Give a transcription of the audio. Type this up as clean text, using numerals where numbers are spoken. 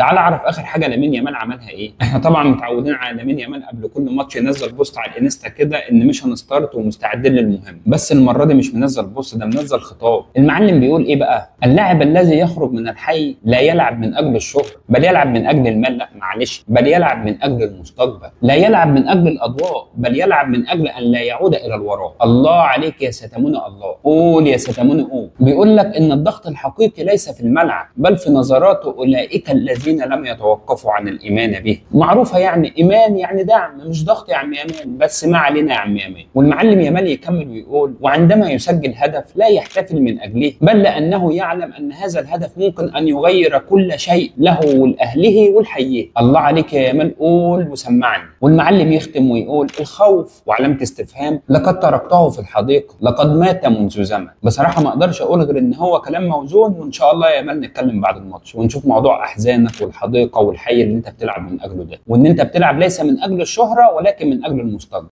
تعال اعرف اخر حاجه لامين يامال عملها ايه. احنا طبعا متعودين على لامين يامال قبل كل ماتش ينزل بوست على الانستا كده ان ميشن ستارت ومستعدين للمهم، بس المره دي مش منزل بوست، ده منزل خطاب. المعلم بيقول ايه بقى؟ اللاعب الذي يخرج من الحي لا يلعب من اجل الشهره، بل يلعب من اجل المال، لا معلش، بل يلعب من اجل المستقبل، لا يلعب من اجل الاضواء، بل يلعب من اجل ان لا يعود الى الوراء. الله عليك يا ستاموني، الله، قول يا ستاموني قول. بيقول لك ان الضغط الحقيقي ليس في الملعب بل في نظرات اولئك الذين لم يتوقفوا عن الايمان به. معروفه يعني ايمان يعني دعم، مش ضغط يا عم يامال، بس ما علينا يا عم يامال. والمعلم يامال يكمل ويقول: وعندما يسجل هدف لا يحتفل من اجله، بل لانه يعلم ان هذا الهدف ممكن ان يغير كل شيء له ولاهله ولحيه. الله عليك يا يامال، قول وسمعني. والمعلم يختم ويقول: الخوف وعلامه استفهام لقد تركته في الحديقه، لقد مات منذ زمن. بصراحه ما اقدرش اقول غير ان هو كلام موزون، وان شاء الله يا يامال نتكلم بعد الماتش ونشوف موضوع احزانك والحديقه والحي اللي انت بتلعب من اجله ده، وان انت بتلعب ليس من اجل الشهره ولكن من اجل المستقبل.